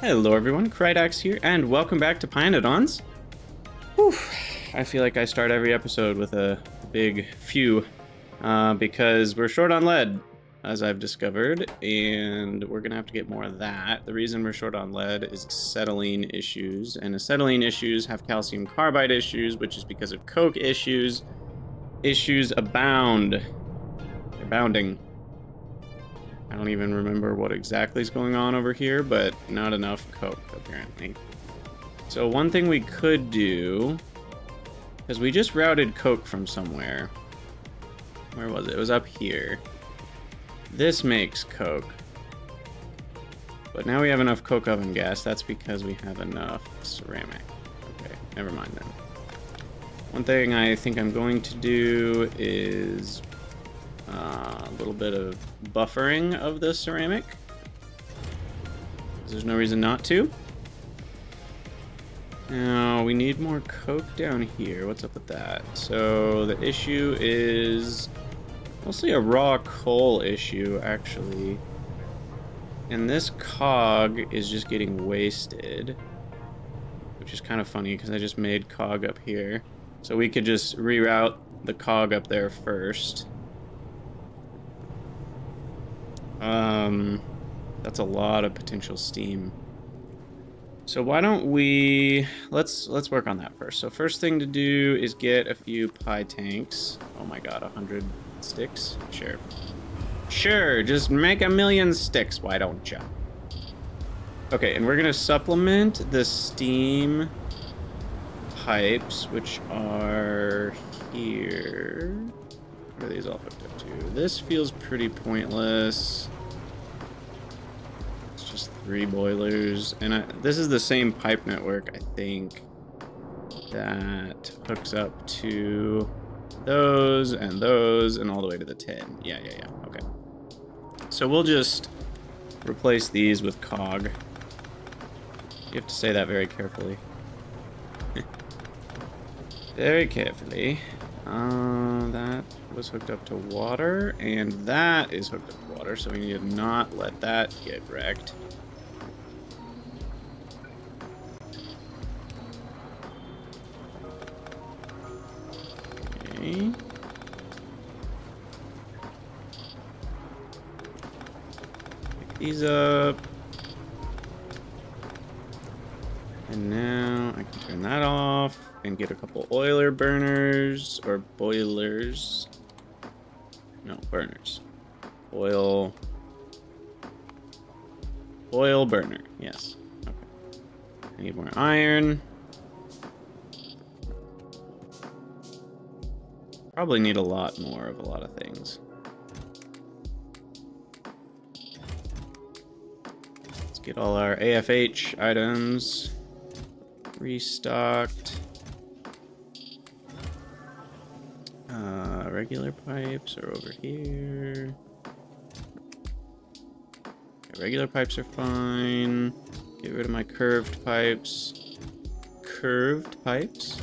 Hello everyone, Krydax here, and welcome back to pYanodon's. Whew, I feel like I start every episode with a big phew, because we're short on lead, as I've discovered, and we're gonna have to get more of that. The reason we're short on lead is acetylene issues, and acetylene issues have calcium carbide issues, which is because of coke issues. Issues abound. They're bounding. I don't even remember what exactly is going on over here, but not enough coke, apparently. So one thing we could do, because we just routed coke from somewhere. Where was it? It was up here. This makes coke. But now we have enough coke oven gas. That's because we have enough ceramic. Okay, never mind then. One thing I think I'm going to do is a little bit of buffering of the ceramic. There's no reason not to. Now, we need more coke down here. What's up with that? So, the issue is mostly a raw coal issue, actually. And this cog is just getting wasted. Which is kind of funny, because I just made cog up here. So we could just reroute the cog up there first. That's a lot of potential steam. So why don't we, let's work on that first. So first thing to do is get a few pie tanks. Oh my god, 100 sticks? Sure. Sure, just make 1,000,000 sticks, why don't ya? Okay, and we're gonna supplement the steam pipes, which are here. What are these all hooked up to? This feels pretty pointless. It's just 3 boilers. And this is the same pipe network, I think, that hooks up to those, and all the way to the 10. Yeah. Okay. So we'll just replace these with cog. You have to say that very carefully. Very carefully. That was hooked up to water, and that is hooked up to water, so we need to not let that get wrecked. Okay. Pick these up. And now I can turn that off and get a couple Euler burners, or boilers. No, burners. Oil burner, yes. Okay. I need more iron. Probably need a lot more of a lot of things. Let's get all our AFH items restocked. Regular pipes are over here. Okay, regular pipes are fine. Get rid of my curved pipes. Curved pipes.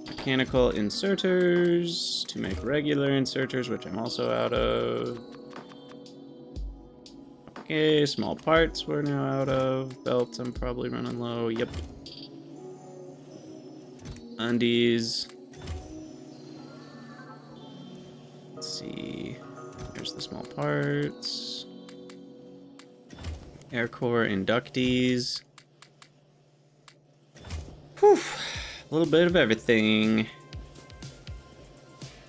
Mechanical inserters to make regular inserters, which I'm also out of. Okay, small parts we're now out of. Belts I'm probably running low. Yep. Undies. Let's see. Here's the small parts. Air core inductees. Whew. A little bit of everything. I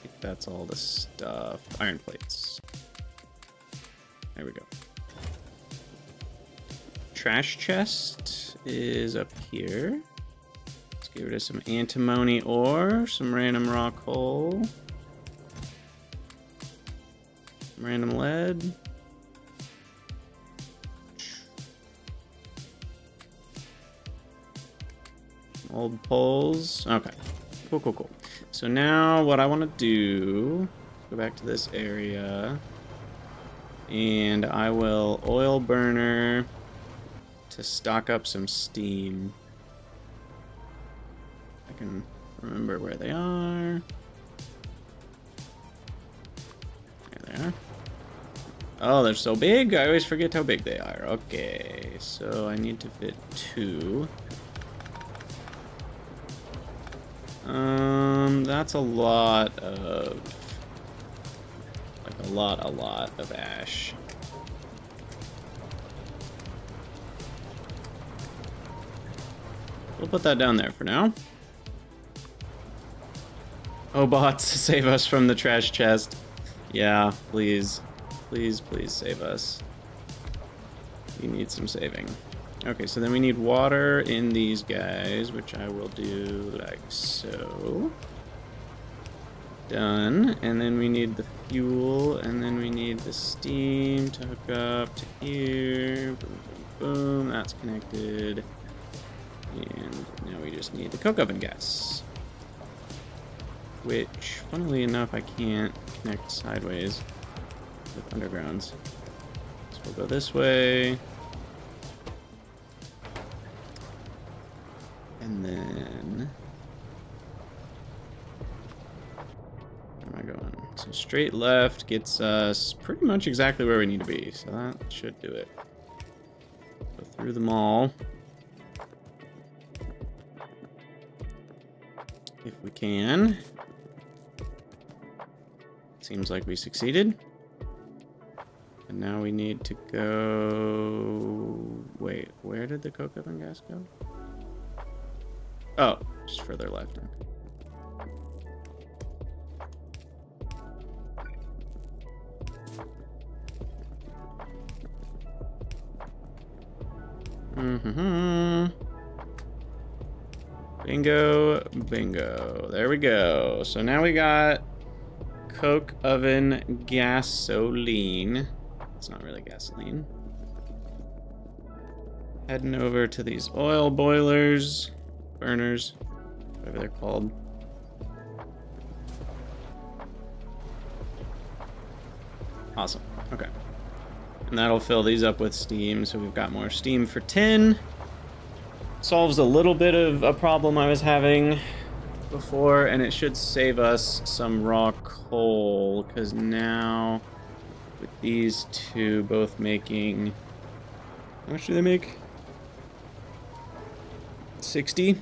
think that's all the stuff. Iron plates. There we go. Trash chest is up here. Let's get rid of some antimony ore, some random raw coal, some random lead. Old poles. Okay. Cool. So now what I want to do, go back to this area, and I will oil burner to stock up some steam. I can remember where they are. There they are. Oh, they're so big. I always forget how big they are. Okay, so I need to fit 2. That's a lot of... like a lot of ash. We'll put that down there for now. Oh, bots, save us from the trash chest. Yeah, please. Please, please save us. We need some saving. Okay, so then we need water in these guys, which I will do like so. Done. And then we need the fuel, and then we need the steam to hook up to here. Boom, boom, boom. That's connected. And now we just need the coke oven gas. Which, funnily enough, I can't connect sideways with undergrounds. So we'll go this way. And then... where am I going? So straight left gets us pretty much exactly where we need to be. So that should do it. Go through them all. If we can. Seems like we succeeded. And now we need to go... wait, where did the coke oven gas go? Oh, just further left. Bingo, bingo. There we go. So now we got coke oven gasoline. It's not really gasoline. Heading over to these oil boilers, burners, whatever they're called. Awesome. Okay. And that'll fill these up with steam, so we've got more steam for 10. Solves a little bit of a problem I was having before, and it should save us some raw coal, because now with these two both making... how much do they make? 60?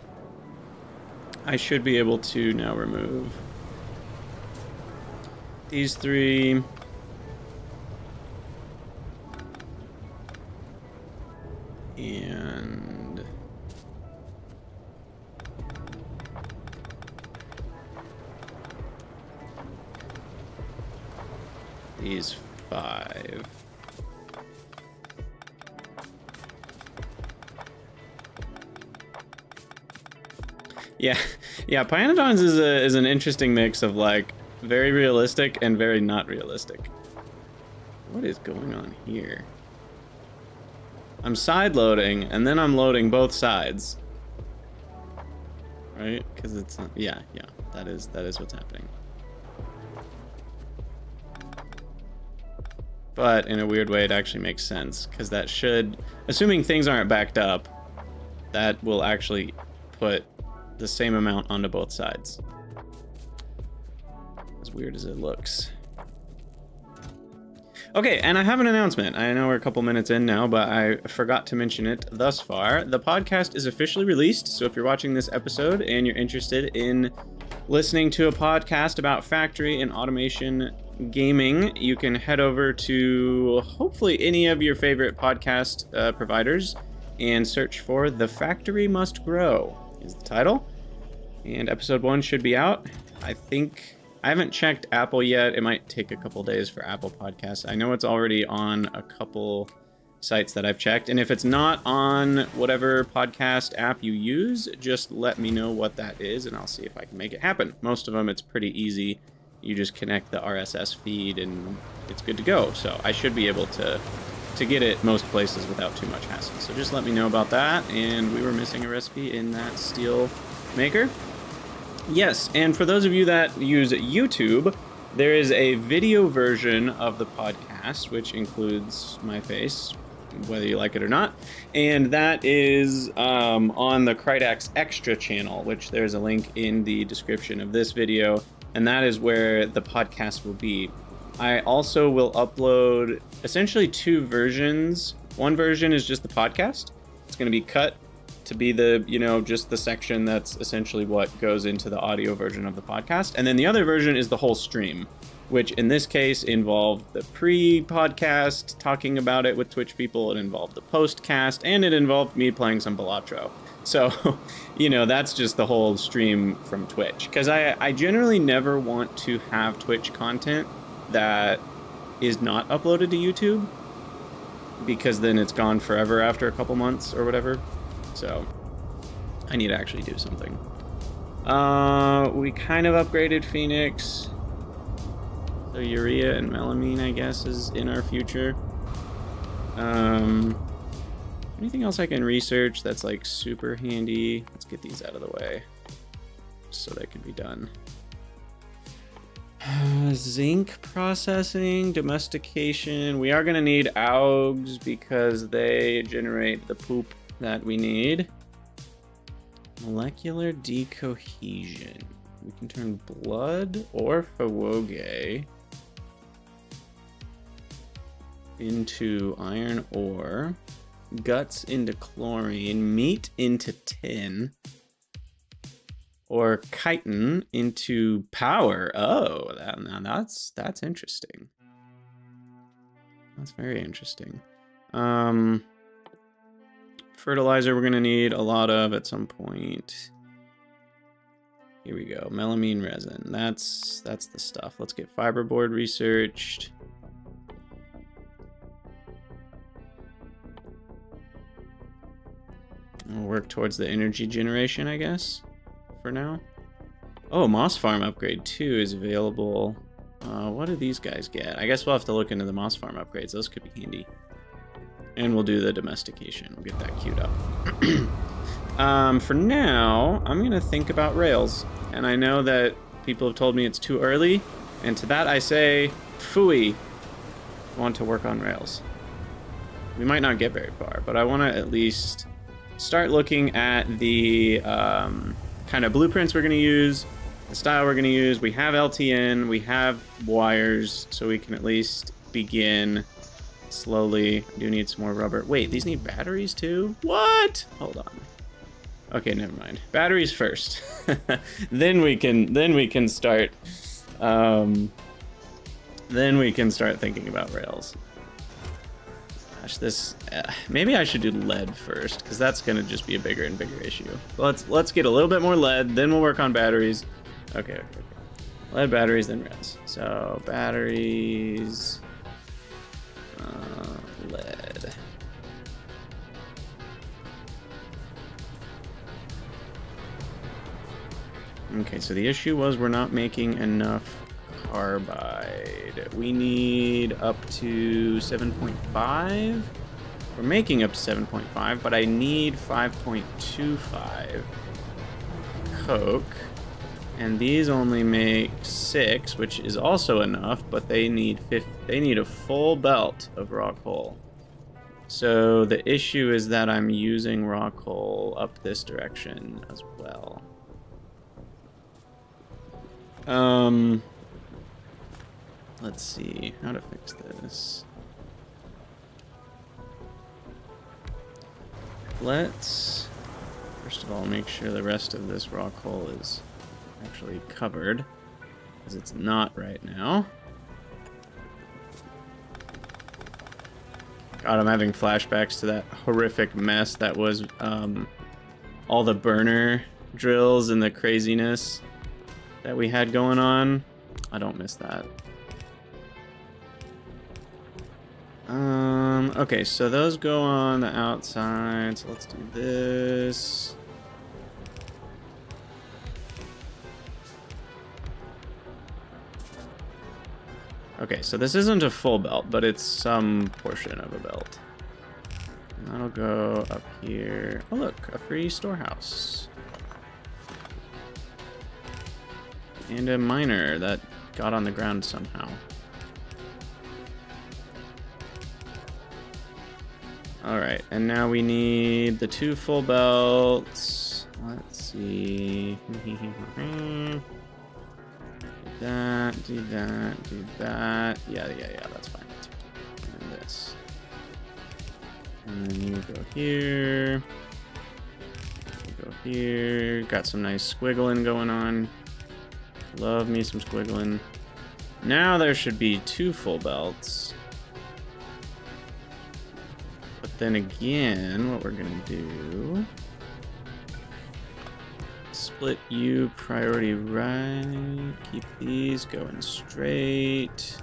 I should be able to now remove these 3. And these 5. Yeah, pYanodon's is an interesting mix of like very realistic and very not realistic. What is going on here? I'm side loading and then I'm loading both sides. Right? Because it's yeah, that is what's happening. But in a weird way it actually makes sense, because that should, assuming things aren't backed up, that will actually put the same amount onto both sides. As weird as it looks. Okay, and I have an announcement. I know we're a couple minutes in now, but I forgot to mention it thus far. The podcast is officially released, so if you're watching this episode and you're interested in listening to a podcast about factory and automation gaming, you can head over to hopefully any of your favorite podcast providers and search for The Factory Must Grow is the title. And episode 1 should be out. I think... I haven't checked Apple yet. It might take a couple days for Apple Podcasts. I know it's already on a couple sites that I've checked. And if it's not on whatever podcast app you use, just let me know what that is and I'll see if I can make it happen. Most of them, it's pretty easy. You just connect the RSS feed and it's good to go. So I should be able to get it most places without too much hassle. So just let me know about that. And we were missing a recipe in that steel maker. Yes, and for those of you that use YouTube, there is a video version of the podcast, which includes my face, whether you like it or not. And that is on the Krydax Extra channel, which there's a link in the description of this video. And that is where the podcast will be. I also will upload essentially 2 versions. One version is just the podcast. It's going to be cut to be the, just the section that's essentially what goes into the audio version of the podcast. And then the other version is the whole stream, which in this case involved the pre-podcast, talking about it with Twitch people. It involved the post-cast, and it involved me playing some Balatro. So, that's just the whole stream from Twitch. Because I generally never want to have Twitch content that is not uploaded to YouTube, because then it's gone forever after a couple months or whatever. So, I need to actually do something. We kind of upgraded Phoenix. So urea and melamine, I guess, is in our future. Anything else I can research that's like super handy? Let's get these out of the way so they can be done. Zinc processing, domestication. We are going to need augs because they generate the poop that we need. Molecular decohesion. We can turn blood or Fawoge into iron ore, guts into chlorine, meat into tin, or chitin into power. Oh, now that's interesting. That's very interesting. Fertilizer we're gonna need a lot of at some point. Here we go, melamine resin. That's the stuff. Let's get fiberboard researched. We'll work towards the energy generation, I guess, for now. Oh, moss farm upgrade 2 is available. What do these guys get? I guess we'll have to look into the moss farm upgrades. Those could be handy. And we'll do the domestication. We'll get that queued up. For now, I'm going to think about rails. And I know that people have told me it's too early. And to that I say, phooey. I want to work on rails. We might not get very far, but I want to at least start looking at the kind of blueprints we're going to use, the style we're going to use. We have LTN, we have wires, so we can at least begin slowly. I do need some more rubber. Wait, these need batteries too? What? Hold on. Okay, never mind. Batteries first. then we can start thinking about rails. Gosh, this maybe I should do lead first, because that's gonna just be a bigger and bigger issue. Let's get a little bit more lead, then we'll work on batteries. Okay. Lead, batteries, then rails. So batteries, lead. Okay, so the issue was we're not making enough carbide. We need up to 7.5. We're making up to 7.5, but I need 5.25 coke. And these only make 6, which is also enough, but they need a full belt of raw coal. So the issue is that I'm using raw coal up this direction as well. Let's see how to fix this. Let's first of all make sure the rest of this raw coal is actually covered, because it's not right now. God, I'm having flashbacks to that horrific mess that was all the burner drills and the craziness that we had going on. I don't miss that. Okay, so those go on the outside, so let's do this. Okay, so this isn't a full belt, but it's some portion of a belt. And that'll go up here. Oh look, a free storehouse. And a miner that got on the ground somehow. Alright, and now we need the 2 full belts. Let's see. that, do that, do that. Yeah, that's fine. That's fine. And this. And then you go here. You go here. Got some nice squiggling going on. Love me some squiggling. Now there should be 2 full belts. But then again, what we're gonna do... Split you, priority right. Keep these going straight.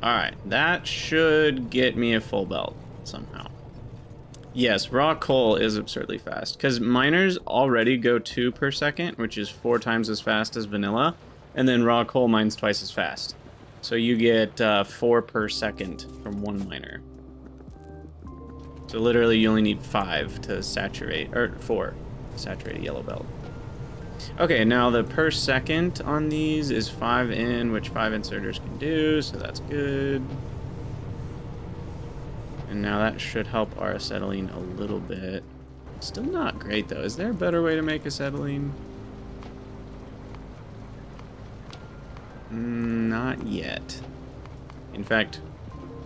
Alright, that should get me a full belt somehow. Yes, raw coal is absurdly fast, because miners already go 2 per second, which is 4 times as fast as vanilla, and then raw coal mines twice as fast. So you get 4 per second from 1 miner. So literally you only need 5 to saturate, or 4 to saturate a yellow belt. Okay, now the per second on these is 5 in, which 5 inserters can do, so that's good. And now that should help our acetylene a little bit. Still not great though. Is there a better way to make acetylene? Not yet. In fact,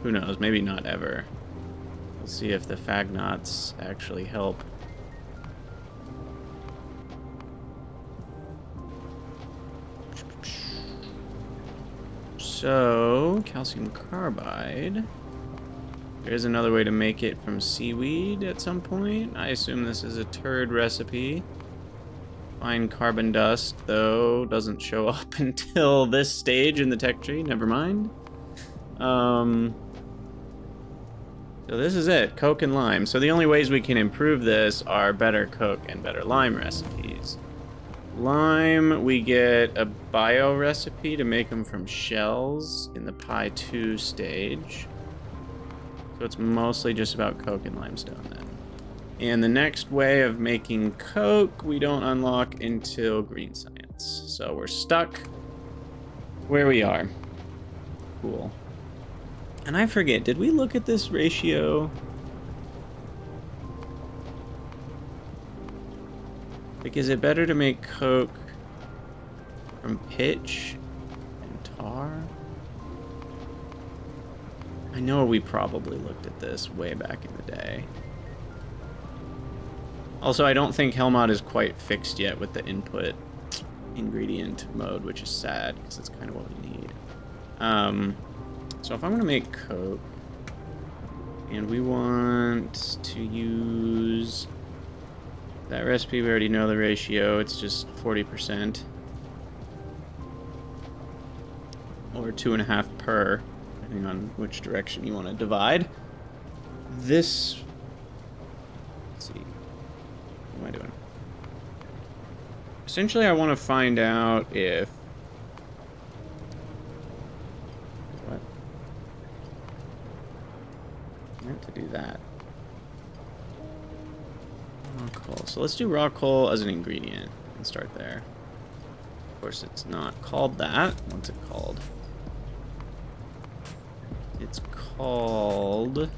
who knows? Maybe not ever. We'll see if the Fagnots actually help. So, calcium carbide. There's another way to make it from seaweed at some point. I assume this is a turd recipe. Fine carbon dust, though, doesn't show up until this stage in the tech tree. Never mind. So this is it, Coke and lime. So the only ways we can improve this are better Coke and better lime recipes. Lime, we get a bio recipe to make them from shells in the Pi 2 stage. So it's mostly just about Coke and limestone then. And the next way of making Coke, we don't unlock until green science. So we're stuck where we are. Cool. And I forget, did we look at this ratio? Like, is it better to make Coke from pitch and tar? I know we probably looked at this way back in the day. Also, I don't think Helmut is quite fixed yet with the input ingredient mode, which is sad, because it's kind of what we need. So if I'm going to make Coke, and we want to use that recipe, we already know the ratio, it's just 40%. Or 2.5 per, depending on which direction you want to divide. This, let's see, what am I doing? Essentially, I want to find out if, what? I meant to do that. Raw coal. So let's do raw coal as an ingredient and start there. Of course, it's not called that. What's it called? It's called...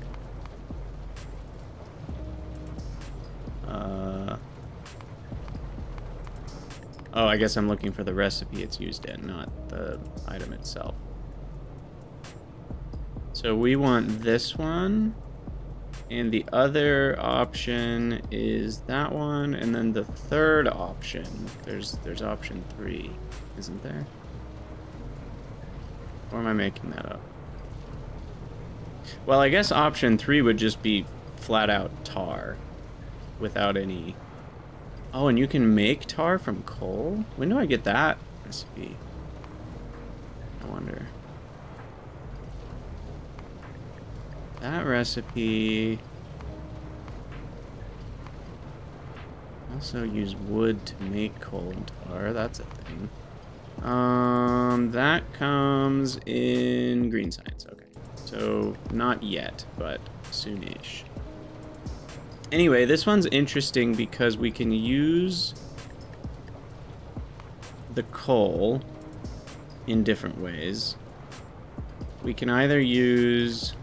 oh, I guess I'm looking for the recipe it's used in, not the item itself. So we want this one, and the other option is that one, and then the third option, there's option 3, isn't there? Or am I making that up? Well, I guess option 3 would just be flat out tar without any... Oh, and you can make tar from coal? When do I get that recipe? I wonder. That recipe... Also use wood to make coal and tar. That's a thing. That comes in green science. Okay. So, not yet, but soonish. Anyway, this one's interesting because we can use the coal in different ways. We can either use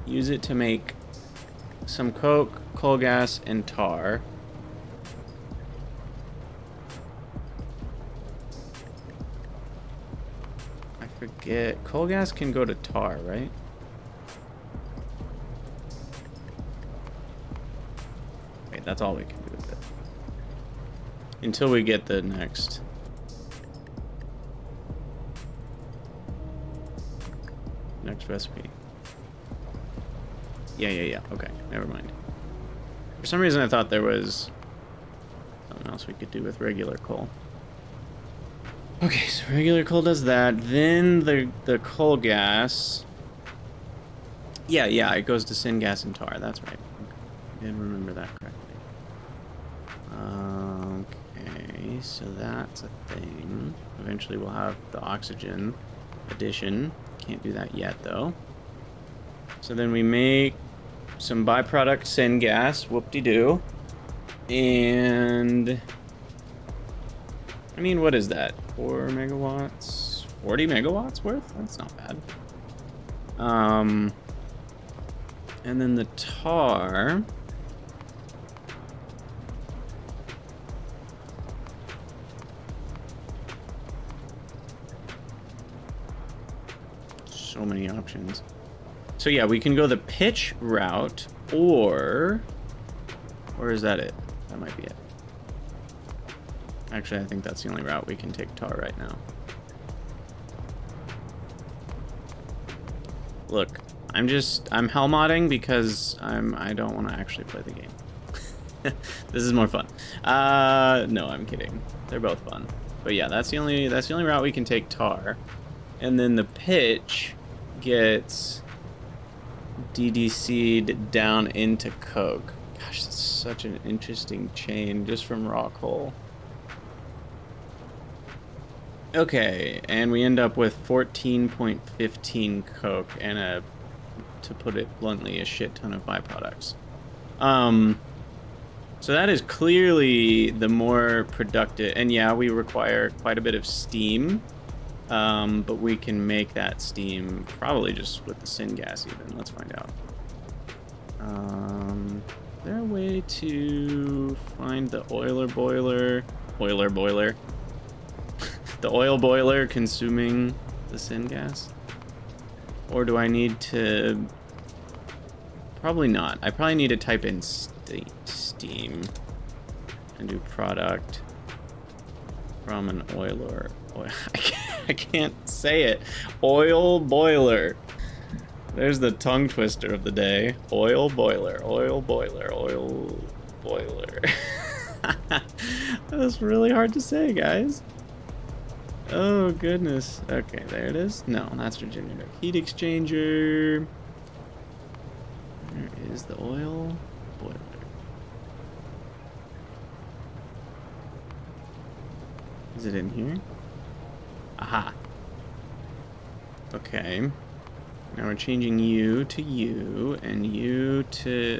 use it to make some coke, coal gas, and tar. I forget. Coal gas can go to tar, right? Wait, that's all we can do with it. Until we get the next. Next recipe. Yeah. Okay, never mind. For some reason I thought there was something else we could do with regular coal. Okay, so regular coal does that. Then the coal gas. Yeah, it goes to syngas and tar. That's right. Okay. I did remember that correctly. Okay, so that's a thing. Eventually we'll have the oxygen addition. Can't do that yet, though. So then we make some byproduct syngas. Whoop-de-doo. And... I mean, what is that? 4 megawatts? 40 megawatts worth? That's not bad. And then the tar... So many options. So yeah, we can go the pitch route, or is that it? That might be it. Actually, I think that's the only route we can take tar right now. Look, I'm hellmodding because I don't want to actually play the game. This is more fun. No, I'm kidding. They're both fun. But yeah, that's the only route we can take tar. And then the pitch gets DDC'd down into coke. Gosh, that's such an interesting chain just from raw coal. Okay, and we end up with 14.15 coke and to put it bluntly, a shit ton of byproducts. So that is clearly the more productive, and yeah, we require quite a bit of steam. But we can make that steam probably just with the syngas even. Let's find out. Is there a way to find the Euler boiler? The oil boiler consuming the syngas? Or do I need to... Probably not. I probably need to type in steam and do product from an oiler. I can't say it. Oil boiler. There's the tongue twister of the day. Oil boiler, oil boiler, oil boiler. That was really hard to say, guys. Oh, goodness. Okay, there it is. No, that's regenerative heat exchanger. Where is the oil boiler? Is it in here? Aha. Okay. Now we're changing you to you, and you to...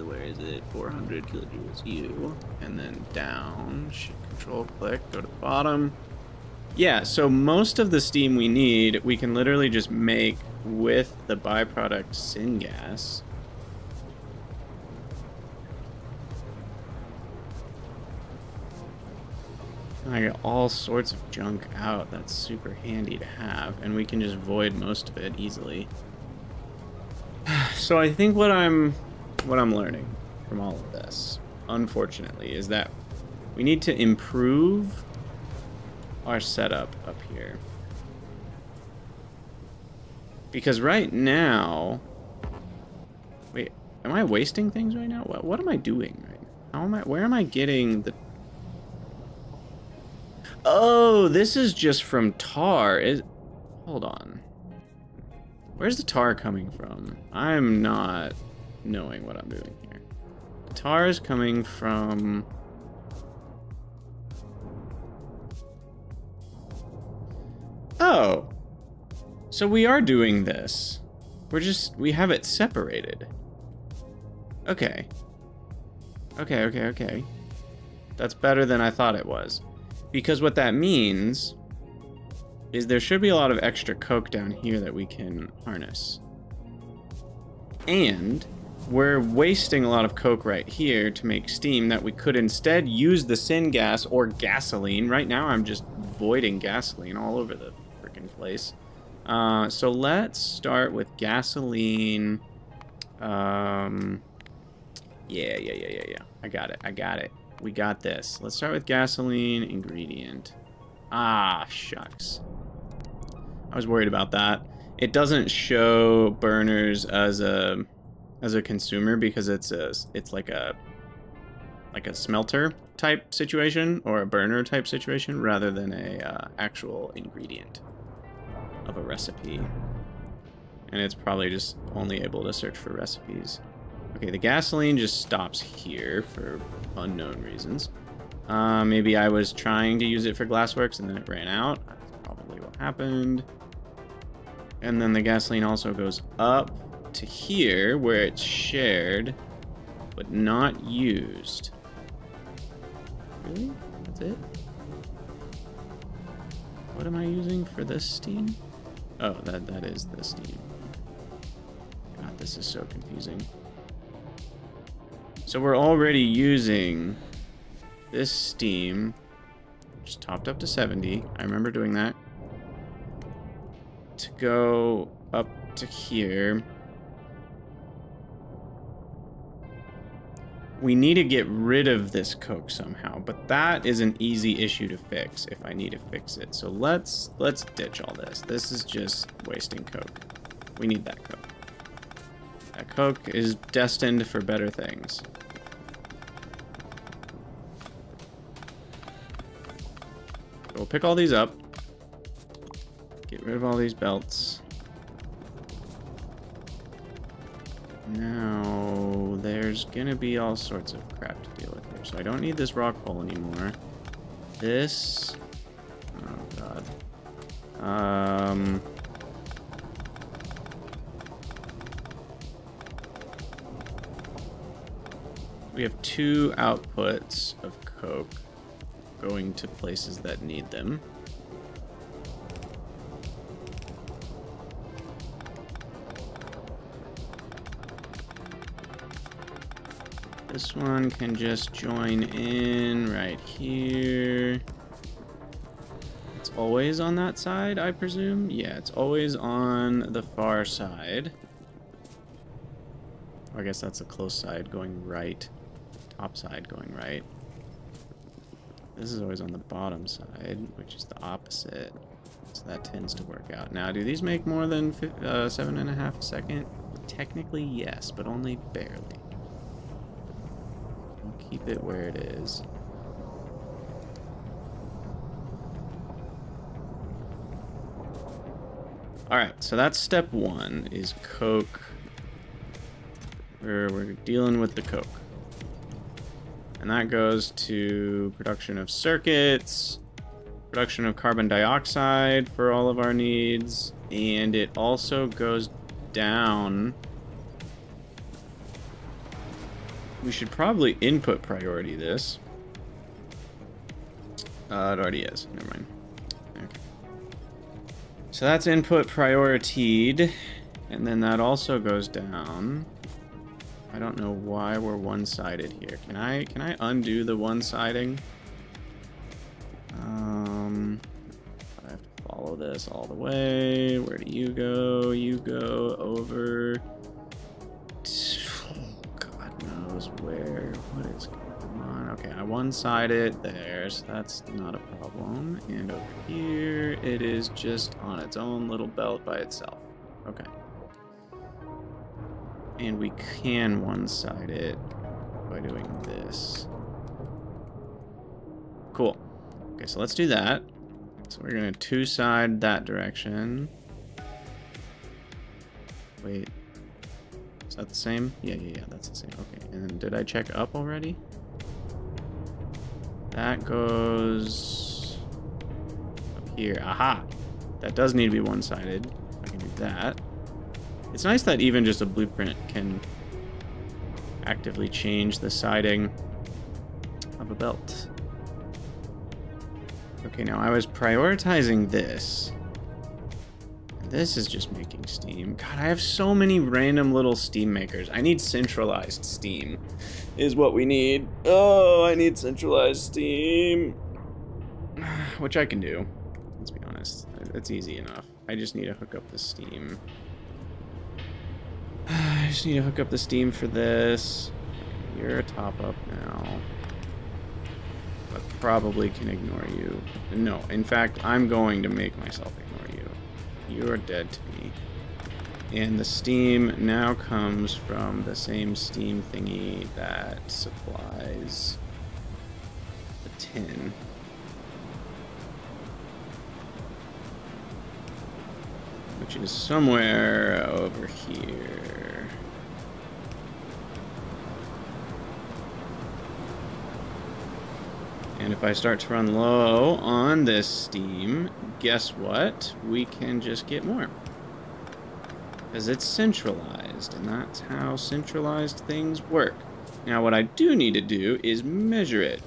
Where is it? 400 kilojoules. You. And then down. Shift control click. Go to bottom. Yeah, so most of the steam we need, we can literally just make with the byproduct syngas. I got all sorts of junk out. That's super handy to have, and we can just void most of it easily. So I think what I'm learning from all of this, unfortunately, is that we need to improve our setup up here. Because right now, wait, am I wasting things right now? What am I doing right now? Where am I getting the... Oh, this is just from tar. Hold on. Where's the tar coming from? I'm not knowing what I'm doing here. The tar is coming from... Oh. So we are doing this. We have it separated. Okay. Okay. That's better than I thought it was. Because what that means is there should be a lot of extra coke down here that we can harness. And we're wasting a lot of coke right here to make steam that we could instead use the syngas or gasoline. Right now I'm just voiding gasoline all over the freaking place. So let's start with gasoline. Yeah. I got it. We got this. Let's start with gasoline ingredient. Ah, shucks. I was worried about that. It doesn't show burners as a consumer because it's like a smelter type situation or a burner type situation rather than a actual ingredient of a recipe. And it's probably just only able to search for recipes. Okay, the gasoline just stops here for unknown reasons. Maybe I was trying to use it for glassworks and then it ran out. That's probably what happened. And then the gasoline also goes up to here where it's shared but not used. Really? That's it? What am I using for this steam? Oh, that is the steam. God, this is so confusing. So we're already using this steam, which is topped up to 70. I remember doing that. To go up to here. We need to get rid of this coke somehow, but that is an easy issue to fix if I need to fix it. So let's ditch all this. This is just wasting coke. We need that coke. That coke is destined for better things. We'll pick all these up. Get rid of all these belts. Now, there's gonna be all sorts of crap to deal with here. So I don't need this rock hole anymore. This... oh, God. We have 2 outputs of coke going to places that need them. This one can just join in right here. It's always on that side, I presume? Yeah, it's always on the far side. I guess that's the close side going right. Top side going right. This is always on the bottom side, which is the opposite. So that tends to work out. Now, do these make more than 7.5 a second? Technically, yes, but only barely. We'll keep it where it is. Alright, so that's step 1, is coke. We're dealing with the coke. And that goes to production of circuits, production of carbon dioxide for all of our needs, and it also goes down. We should probably input priority this. It already is. Never mind. Okay. So that's input prioritied, and then that also goes down. I don't know why we're one-sided here. Can I undo the one-siding? I have to follow this all the way. Where do you go? You go over. God knows where. What is going on? Okay, I one-sided there, so that's not a problem. And over here, it is just on its own little belt by itself. Okay. And we can one-side it by doing this. Cool. Okay, so let's do that. So we're gonna two-side that direction. Wait. Is that the same? Yeah, that's the same. Okay, and then did I check up already? That goes up here. Aha! That does need to be one-sided. I can do that. It's nice that even just a blueprint can actively change the siding of a belt. Okay, now I was prioritizing this. And This is just making steam. God, I have so many random little steam makers. I need centralized steam is what we need. Oh, I need centralized steam. Which I can do. Let's be honest. It's easy enough. I just need to hook up the steam. I just need to hook up the steam for this. You're a top-up now. But probably can ignore you. No, in fact, I'm going to make myself ignore you. You are dead to me. And the steam now comes from the same steam thingy that supplies the tin. Which is somewhere over here. And if I start to run low on this steam, guess what? We can just get more. Because it's centralized, and that's how centralized things work. Now what I do need to do is measure it.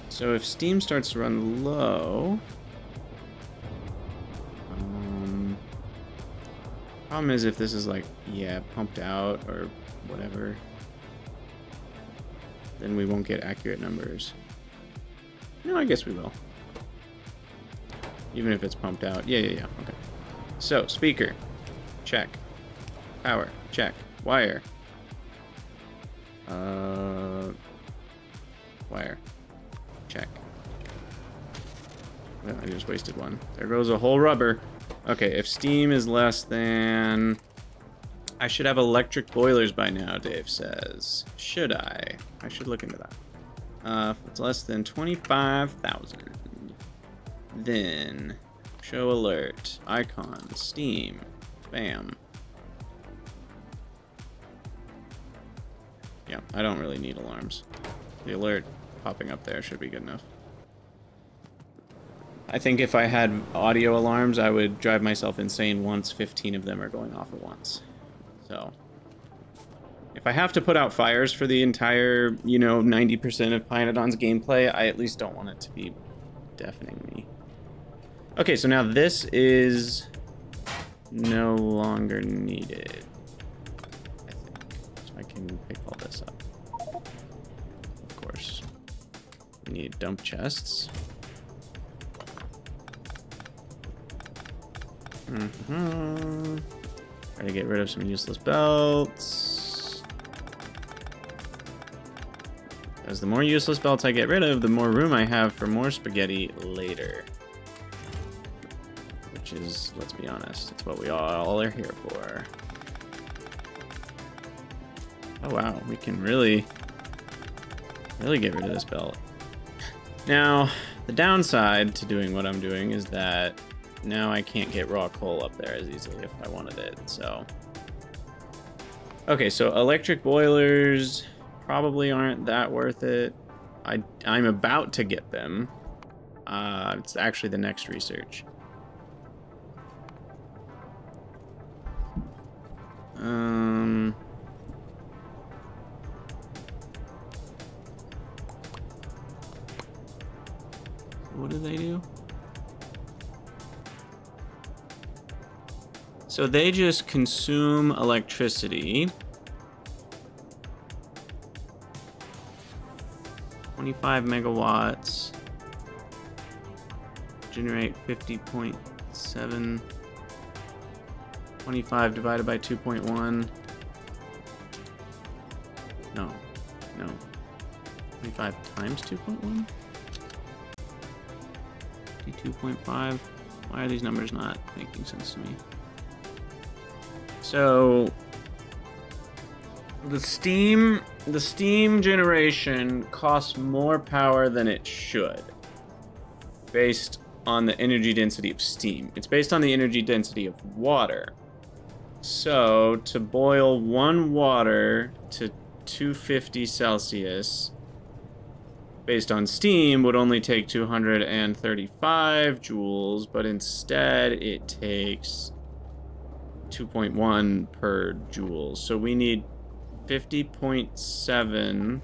So if steam starts to run low... problem is if this is like, yeah, pumped out or whatever, then we won't get accurate numbers. No, I guess we will. Even if it's pumped out. Yeah, okay. So, speaker, check. Power, check. Wire. Wire. Check. Well, I just wasted one. There goes a whole rubber. Okay, if steam is less than... I should have electric boilers by now, Dave says. Should I? I should look into that. If it's less than 25,000, then show alert, icon, steam, bam. Yeah, I don't really need alarms. The alert popping up there should be good enough. I think if I had audio alarms, I would drive myself insane once 15 of them are going off at once. So, if I have to put out fires for the entire, 90% of pYanodon's gameplay, I at least don't want it to be deafening me. Okay, so now this is no longer needed, I think. So I can pick all this up. Of course. We need dump chests. Try to get rid of some useless belts. As the more useless belts I get rid of, the more room I have for more spaghetti later. Which is, let's be honest, it's what we all are here for. Oh wow, we can really get rid of this belt. Now, the downside to doing what I'm doing is that now I can't get raw coal up there as easily if I wanted it, so... Okay, so electric boilers probably aren't that worth it. I'm about to get them. It's actually the next research. What do they do? So they just consume electricity. 25 megawatts. Generate 50.7. 25 divided by 2.1. No. 25 times 2.1? 52.5. Why are these numbers not making sense to me? So the steam generation costs more power than it should, based on the energy density of steam. It's based on the energy density of water. So to boil one water to 250 Celsius based on steam would only take 235 joules, but instead it takes 2.1 per joule. So we need 50.7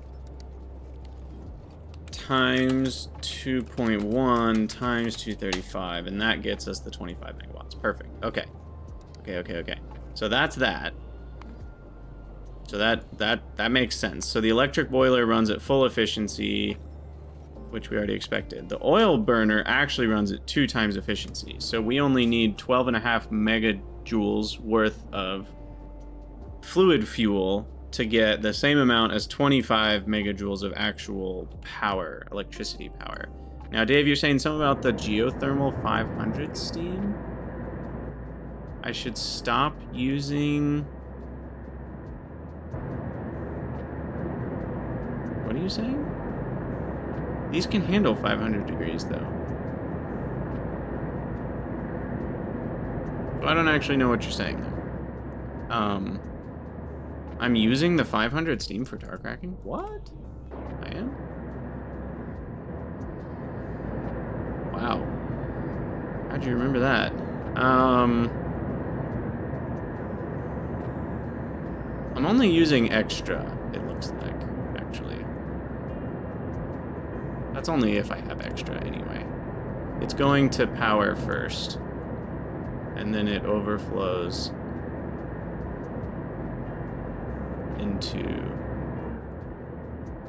times 2.1 times 235, and that gets us the 25 megawatts. Perfect. Okay. Okay. So that's that. So that makes sense. So the electric boiler runs at full efficiency, which we already expected. The oil burner actually runs at 2 times efficiency. So we only need 12.5 megajoules worth of fluid fuel to get the same amount as 25 megajoules of actual power, electricity power. Now, Dave, you're saying something about the geothermal 500 steam? I should stop using... What are you saying? These can handle 500 degrees, though. So I don't actually know what you're saying, though. I'm using the 500 steam for tar cracking? What? I am? Wow. How'd you remember that? I'm only using extra, it looks like, actually. That's only if I have extra, anyway. It's going to power first, and then it overflows into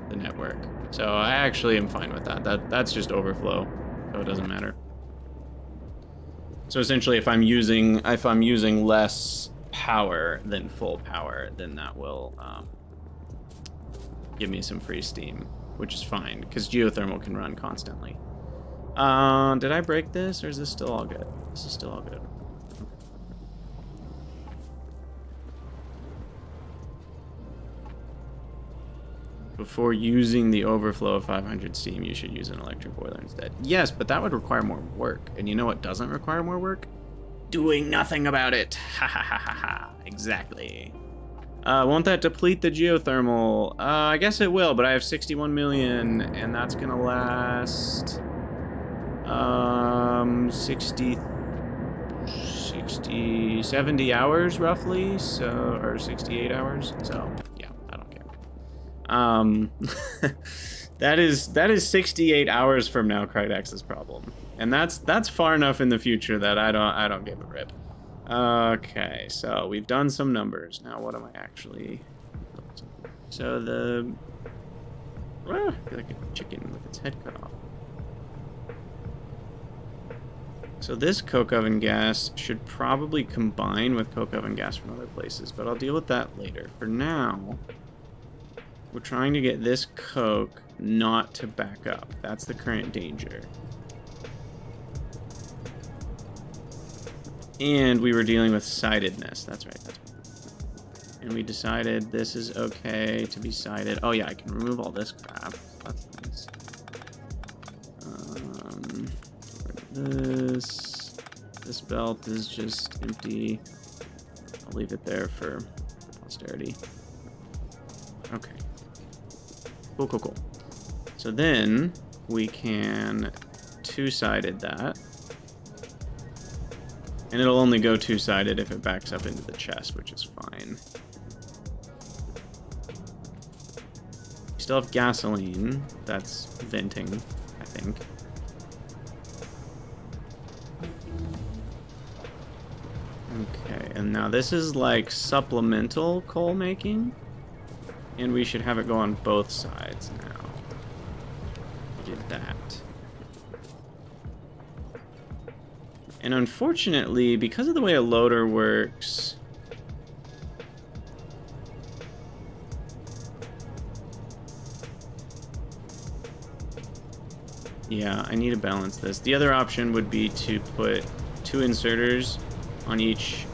the network. So I actually am fine with that. That's just overflow, so it doesn't matter. So essentially, if I'm using less power than full power, then that will give me some free steam, which is fine because geothermal can run constantly. Did I break this, or is this still all good? This is still all good. Before using the overflow of 500 steam, you should use an electric boiler instead. Yes, but that would require more work. And you know what doesn't require more work? Doing nothing about it. Ha ha ha ha ha. Exactly. Won't that deplete the geothermal? I guess it will, but I have 61 million, and that's gonna last 70 hours roughly, so, or 68 hours. So yeah, I don't care. that is 68 hours from now, Krydax's problem, and that's far enough in the future that I don't give a rip. Okay, so we've done some numbers. Now what am I actually... So the... I feel like a chicken with its head cut off. So this coke oven gas should probably combine with coke oven gas from other places, but I'll deal with that later. For now, we're trying to get this coke not to back up. That's the current danger. And we were dealing with sidedness. That's right. And we decided this is okay to be sided. Oh yeah, I can remove all this crap. That's nice. This belt is just empty. I'll leave it there for posterity. Okay. Cool. So then we can two-sided that. And it'll only go two-sided if it backs up into the chest, which is fine. We still have gasoline. That's venting, I think. Okay, and now this is like supplemental coal making. And we should have it go on both sides now. Get that. And unfortunately, because of the way a loader works... Yeah, I need to balance this. The other option would be to put 2 inserters on each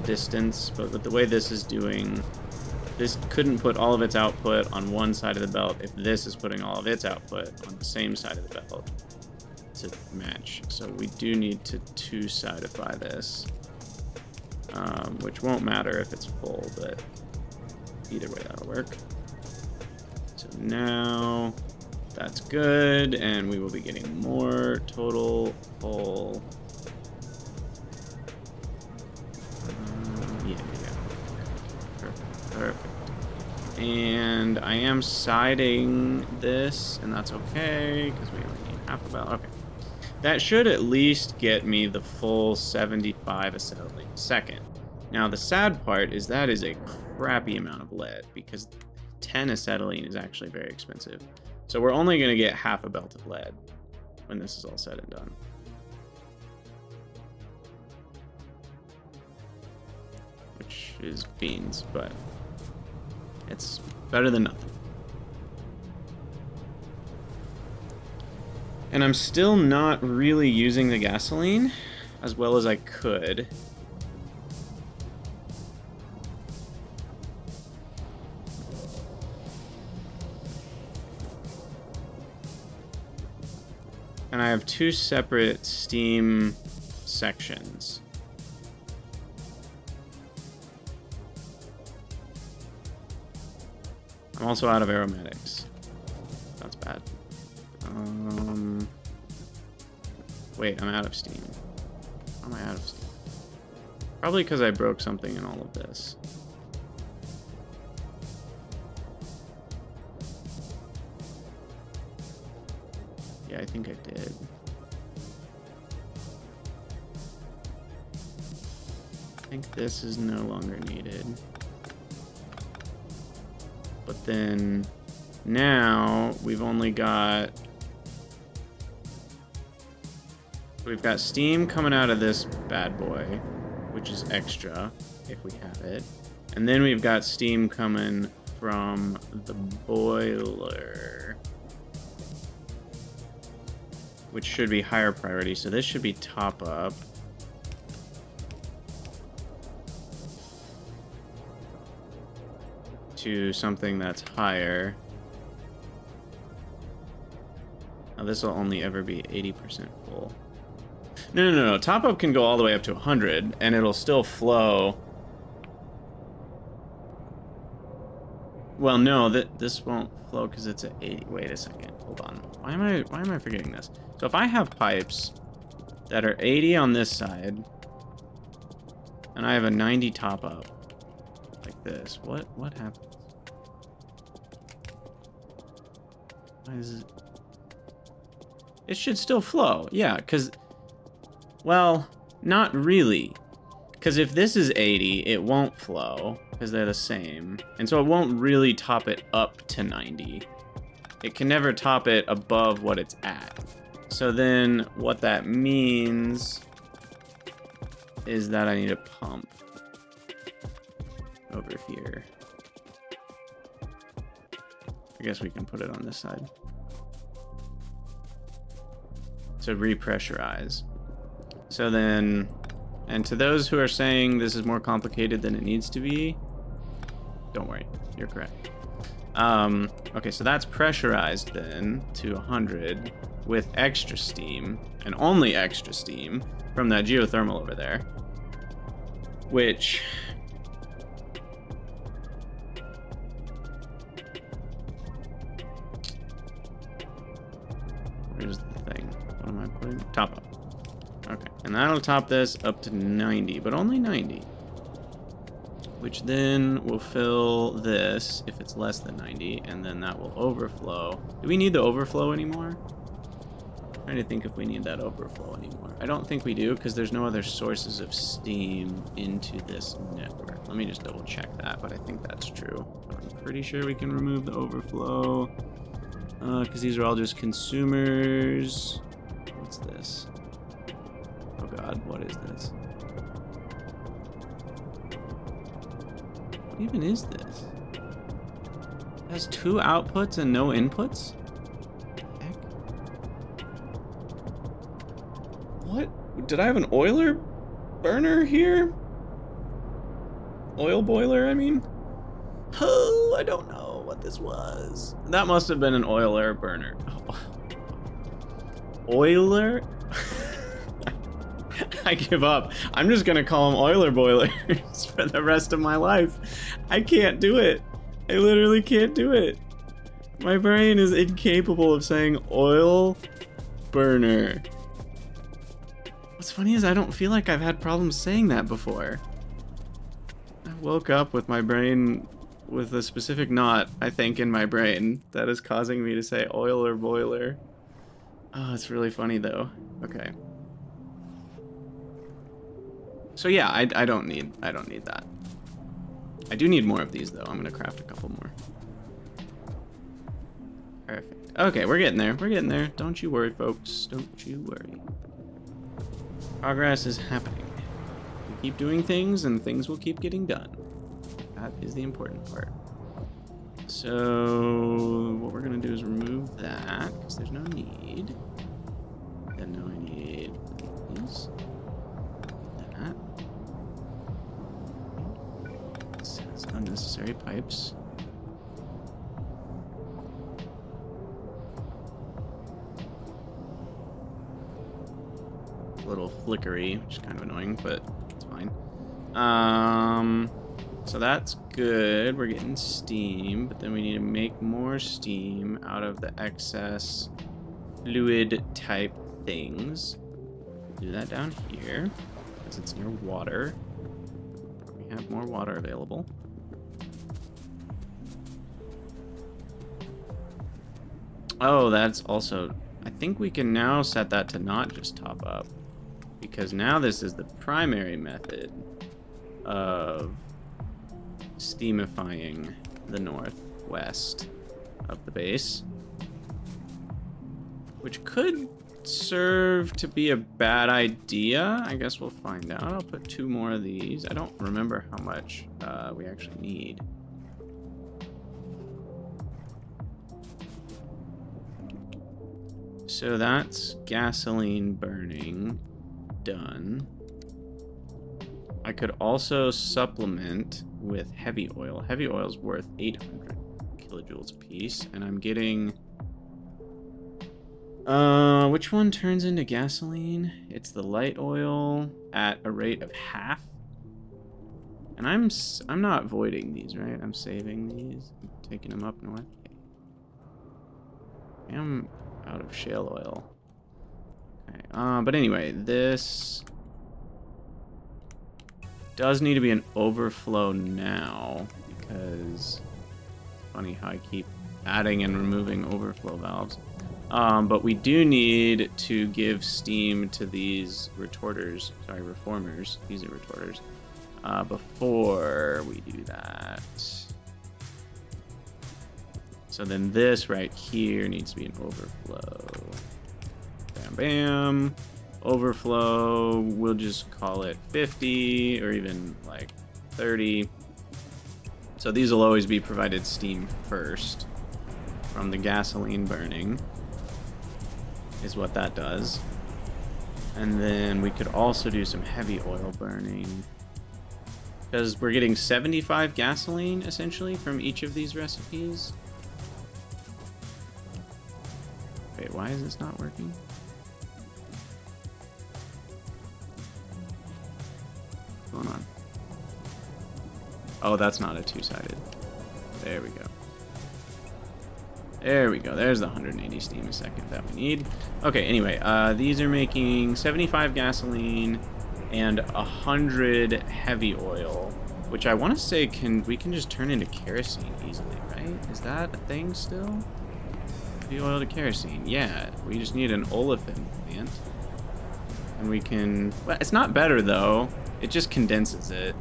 distance, but with the way this is doing, this couldn't put all of its output on one side of the belt if this is putting all of its output on the same side of the belt to match. So we do need to two-sidify this, which won't matter if it's full, but either way that'll work. So now that's good, and we will be getting more total full. Yeah. Perfect. And I am siding this, and that's okay, because we only need half a belt. Okay. That should at least get me the full 75 acetylene a second. Now, the sad part is that is a crappy amount of lead, because 10 acetylene is actually very expensive. So we're only going to get half a belt of lead when this is all said and done. Which is beans, but it's better than nothing. And I'm still not really using the gasoline as well as I could. And I have two separate steam sections. I'm also out of aromatics. That's bad. Wait, I'm out of steam. How am I out of steam? Probably because I broke something in all of this. Yeah, I think I did. I think this is no longer needed. But then now we've only got... We've got steam coming out of this bad boy, which is extra if we have it. And then we've got steam coming from the boiler, which should be higher priority. So this should be top up. To something that's higher. Now this will only ever be 80% full. No. Top up can go all the way up to 100, and it'll still flow. Well, no, this won't flow because it's at 80. Wait a second. Hold on. Why am I forgetting this? So if I have pipes that are 80 on this side, and I have a 90 top up, like this, what happens? Why is it? It should still flow. Yeah, because... Well, not really. Because if this is 80, it won't flow, because they're the same. And so it won't really top it up to 90. It can never top it above what it's at. So then what that means is that I need a pump over here. I guess we can put it on this side. To repressurize. So then, and to those who are saying this is more complicated than it needs to be, don't worry, you're correct. Okay, so that's pressurized then to 100 with extra steam, and only extra steam, from that geothermal over there. Which... Where's the thing? What am I putting? Top up. Okay, and that'll top this up to 90, but only 90. Which then will fill this if it's less than 90, and then that will overflow. Do we need the overflow anymore? I'm trying to think if we need that overflow anymore. I don't think we do, because there's no other sources of steam into this network. Let me just double check that, but I think that's true. I'm pretty sure we can remove the overflow, because these are all just consumers. What's this? Oh god, what is this? What even is this? It has 2 outputs and no inputs? Heck? What? Did I have an Euler burner here? Oil boiler, I mean? Oh, I don't know what this was. That must have been an Euler burner. Oh. Euler? I give up. I'm just gonna call them Euler boilers for the rest of my life. I can't do it. I literally can't do it. My brain is incapable of saying oil burner. What's funny is I don't feel like I've had problems saying that before. I woke up with my brain with a specific knot, I think, in my brain that is causing me to say oil or boiler. Oh, it's really funny though. Okay. So yeah, I don't need that. I do need more of these though. I'm gonna craft a couple more. Perfect. Okay, we're getting there. We're getting there. Don't you worry, folks. Don't you worry. Progress is happening. We keep doing things and things will keep getting done. That is the important part. So what we're gonna do is remove that because there's no need. Then now I need these. That. This has unnecessary pipes. A little flickery, which is kind of annoying, but it's fine. So that's good. We're getting steam, but then we need to make more steam out of the excess fluid type things. Do that down here because it's near water. We have more water available. Oh, that's also... I think we can now set that to not just top up, because now this is the primary method of steamifying the northwest of the base, which could serve to be a bad idea. I guess we'll find out. I'll put 2 more of these. I don't remember how much we actually need. So that's gasoline burning done. I could also supplement with heavy oil. Heavy oil is worth 800 kilojoules a piece, and I'm getting... which one turns into gasoline? It's the light oil at a rate of half. And I'm not voiding these, right? I'm saving these, I'm taking them up north. I'm out of shale oil. Okay, but anyway, this does need to be an overflow now, because it's funny how I keep adding and removing overflow valves. But we do need to give steam to these retorters, sorry, reformers, these are retorters, before we do that. So then this right here needs to be an overflow. Bam, bam. Overflow, we'll just call it 50 or even like 30. So these will always be provided steam first from the gasoline burning, is what that does. And then we could also do some heavy oil burning, because we're getting 75 gasoline essentially from each of these recipes. Wait, why is this not working? What's going on? Oh, that's not a two-sided. There we go. There we go. There's the 180 steam a second that we need. Okay, anyway, these are making 75 gasoline and 100 heavy oil, which I want to say we can just turn into kerosene easily, right? Is that a thing still? Heavy oil to kerosene. Yeah, we just need an olefin plant. And we can... Well, it's not better, though. It just condenses it.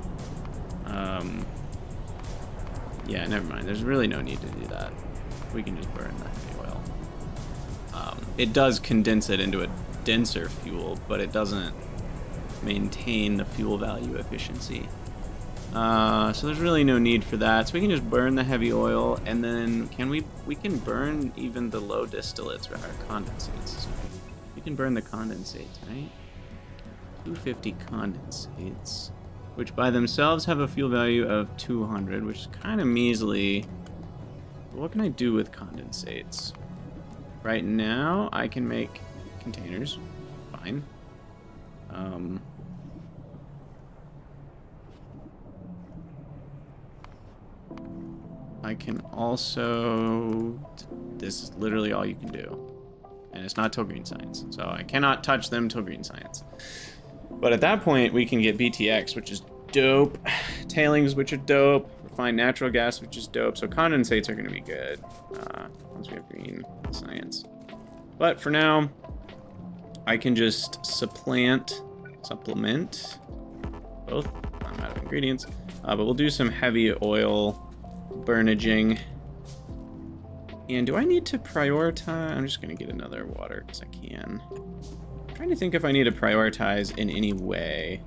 Yeah, never mind. There's really no need to do that. We can just burn the heavy oil. It does condense it into a denser fuel, but it doesn't maintain the fuel value efficiency. So there's really no need for that. So we can just burn the heavy oil, and then we can burn even the low distillates, or condensates. So we can burn the condensates, right? 250 condensates, which by themselves have a fuel value of 200, which is kind of measly. What can I do with condensates? Right now, I can make containers. Fine. I can also... This is literally all you can do. And it's not till green science. So I cannot touch them till green science. But at that point, we can get BTX, which is dope. Tailings, which are dope. Refined natural gas, which is dope. So condensates are going to be good once we have green science. But for now, I can just supplement both. I'm out of ingredients, but we'll do some heavy oil burnaging. And do I need to prioritize? I'm just gonna get another water because I can. I'm trying to think if I need to prioritize in any way.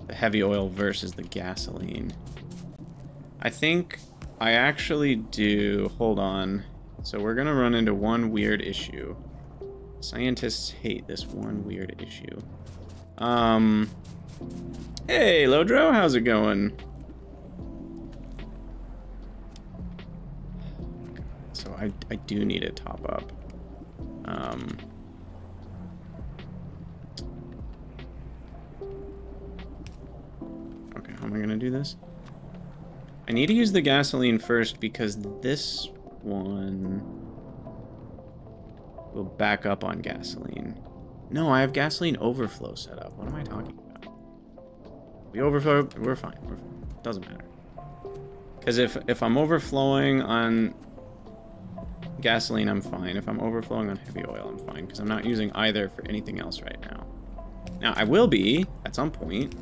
The heavy oil versus the gasoline. I think I actually do. Hold on. So we're gonna run into one weird issue. Scientists hate this one weird issue. Hey, Lodro, how's it going? So I do need a top up. Okay, how am I gonna do this? I need to use the gasoline first because this one will back up on gasoline. No, I have gasoline overflow set up. What am I talking about? We overflow, we're fine. Doesn't matter. Because if I'm overflowing on gasoline, I'm fine. If I'm overflowing on heavy oil, I'm fine. Because I'm not using either for anything else right now. Now, I will be at some point.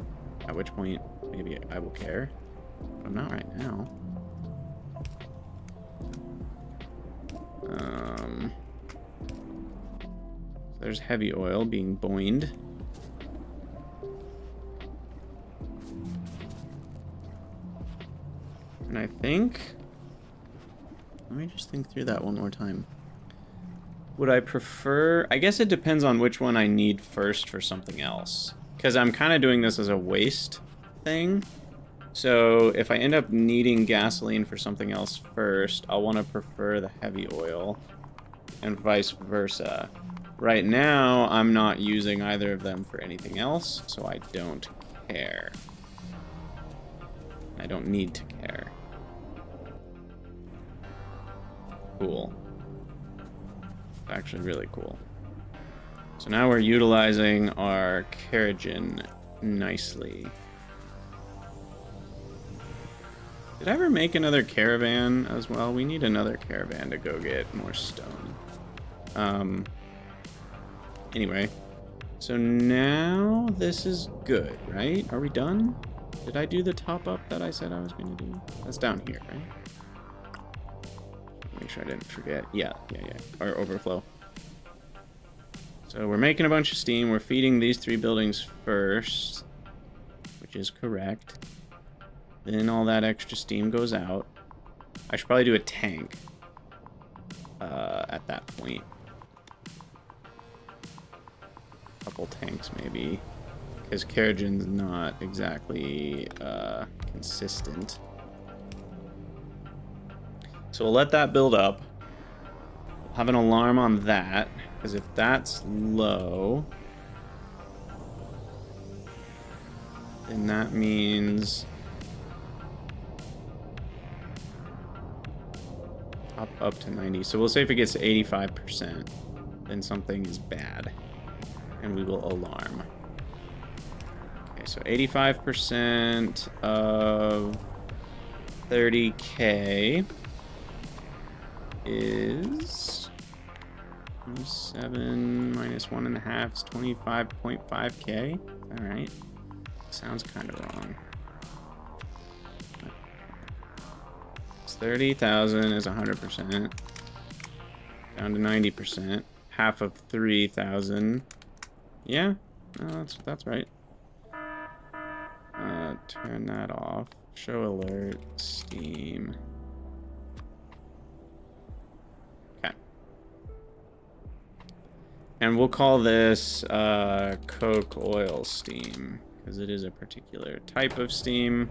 At which point, maybe I will care. But I'm not right now. There's heavy oil being boined. And I think... Let me just think through that one more time. Would I prefer... I guess it depends on which one I need first for something else. Because I'm kind of doing this as a waste thing. So if I end up needing gasoline for something else first, I'll want to prefer the heavy oil. And vice versa. Right now, I'm not using either of them for anything else, so I don't care. I don't need to care. Cool. Actually really cool. So now we're utilizing our kerogen nicely. Did I ever make another caravan as well? We need another caravan to go get more stone. Anyway, so now this is good, right? Are we done? Did I do the top up that I said I was going to do? That's down here, right? Make sure I didn't forget. Yeah. Our overflow. So we're making a bunch of steam. We're feeding these 3 buildings first, which is correct. Then all that extra steam goes out. I should probably do a tank at that point. Couple tanks maybe, because kerogen's not exactly consistent. So we'll let that build up. We'll have an alarm on that, because if that's low, then that means up to 90. So we'll say if it gets to 85%, then something is bad. And we will alarm. Okay, so 85% of 30K is 7 minus 1.5 is 25.5K. All right, sounds kind of wrong. 30,000 is 100%. Down to 90%. Half of 3,000. Yeah, no, that's right. Turn that off. Show alert, steam. Okay. And we'll call this coke oil steam, because it is a particular type of steam.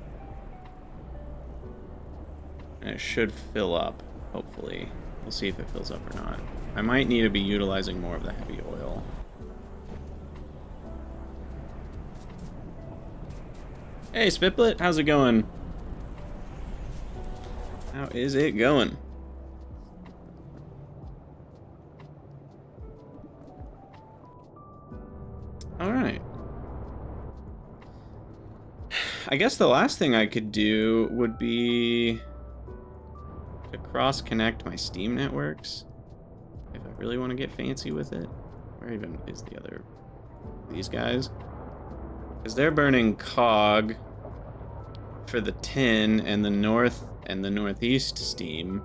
And it should fill up, hopefully. We'll see if it fills up or not. I might need to be utilizing more of the heavy oil. Hey, Spitblit, how's it going? How is it going? All right. I guess the last thing I could do would be to cross-connect my Steam networks. If I really want to get fancy with it. Where even is the other... these guys? Because they're burning cog for the tin and the north and the northeast steam.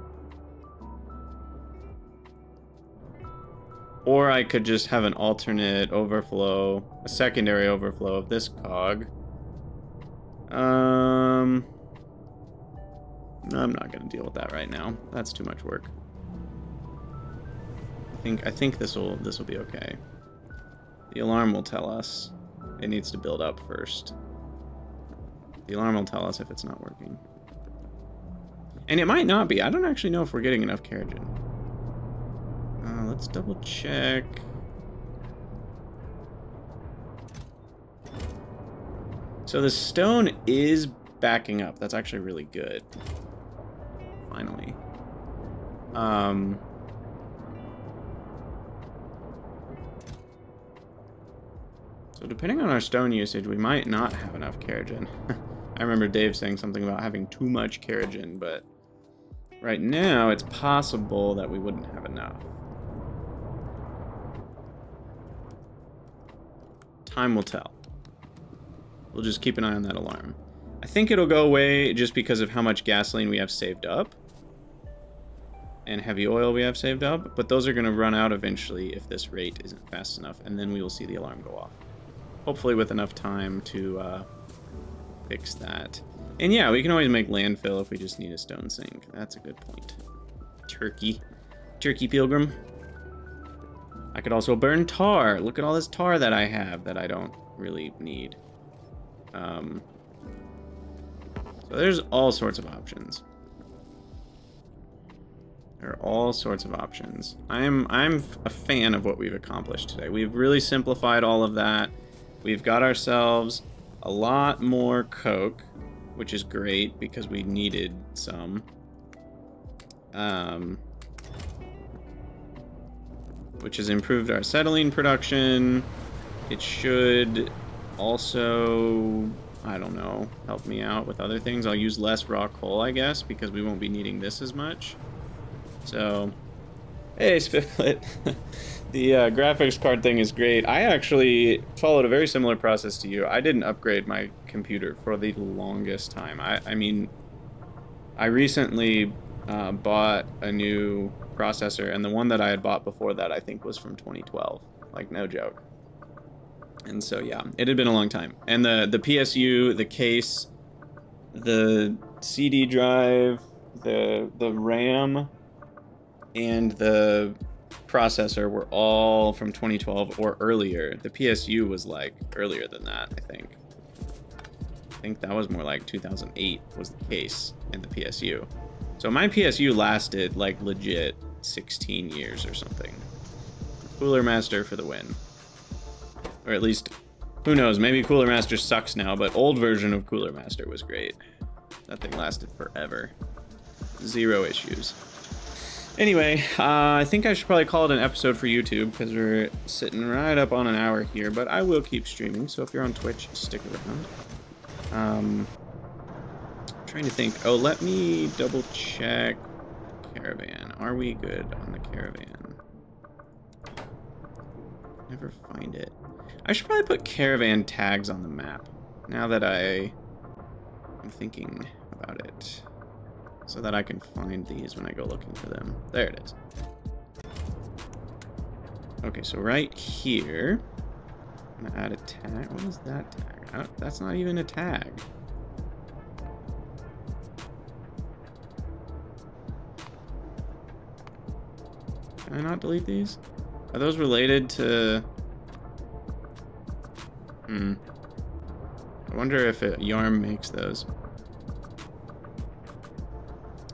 Or I could just have an alternate overflow, a secondary overflow of this cog. I'm not gonna deal with that right now. That's too much work. I think this will be okay. The alarm will tell us. It needs to build up first. The alarm will tell us if it's not working. And it might not be. I don't actually know if we're getting enough Keratin. Let's double check. So the stone is backing up. That's actually really good. Finally. So depending on our stone usage, we might not have enough Keratin. I remember Dave saying something about having too much Keratin, but right now it's possible that we wouldn't have enough. Time will tell. We'll just keep an eye on that alarm. I think it'll go away just because of how much gasoline we have saved up. And heavy oil we have saved up. But those are going to run out eventually if this rate isn't fast enough. And then we will see the alarm go off. Hopefully with enough time to fix that. And yeah, we can always make landfill if we just need a stone sink. That's a good point. Turkey. Turkey Pilgrim. I could also burn tar. Look at all this tar that I have that I don't really need. So there's all sorts of options. There are all sorts of options. I'm a fan of what we've accomplished today. We've really simplified all of that. We've got ourselves a lot more coke, which is great because we needed some. Which has improved our acetylene production. It should also, I don't know, help me out with other things. I'll use less raw coal, I guess, because we won't be needing this as much. So, hey, Spifflet. The graphics card thing is great. I actually followed a very similar process to you. I didn't upgrade my computer for the longest time. I mean, I recently bought a new processor, and the one that I had bought before that I think was from 2012. Like, no joke. And so yeah, it had been a long time. And the PSU, the case, the CD drive, the RAM, and the processor were all from 2012 or earlier. The PSU was like earlier than that, I think. I think that was more like 2008 was the case in the PSU. So my PSU lasted like legit 16 years or something. Cooler Master for the win. Or at least, who knows, maybe Cooler Master sucks now, but old version of Cooler Master was great. That thing lasted forever. Zero issues. Anyway, I think I should probably call it an episode for YouTube because we're sitting right up on an hour here, but I will keep streaming, so if you're on Twitch, stick around. Trying to think. Oh, let me double check caravan. Are we good on the caravan? Never find it. I should probably put caravan tags on the map now that I'm thinking about it, so that I can find these when I go looking for them. There it is. Okay, so right here, I'm gonna add a tag. What is that tag? That's not even a tag. Can I not delete these? Are those related to... I wonder if Yarm makes those.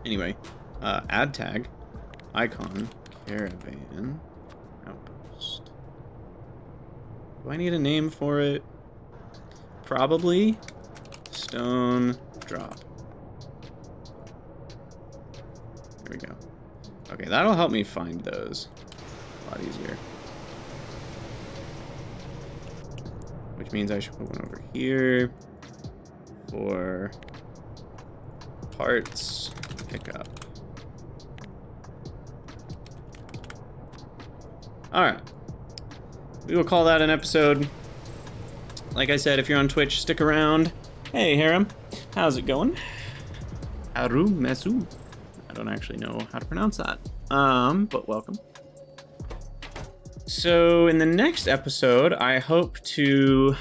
Anyway, add tag, icon, caravan, outpost. Do I need a name for it? Probably stone drop. There we go. Okay, that'll help me find those a lot easier. Which means I should put one over here for parts pickup. Alright. We will call that an episode. Like I said, if you're on Twitch, stick around. Hey, Harem. How's it going? Aru Mesu. I don't actually know how to pronounce that. But welcome. So in the next episode, I hope to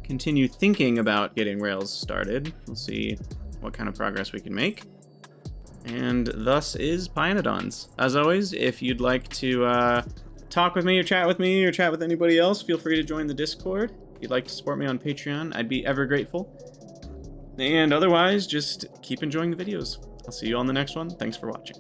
continue thinking about getting Rails started. We'll see what kind of progress we can make. And thus is pYanodon's. As always, if you'd like to talk with me or chat with anybody else, feel free to join the Discord. If you'd like to support me on Patreon, I'd be ever grateful. And otherwise, just keep enjoying the videos. I'll see you on the next one. Thanks for watching.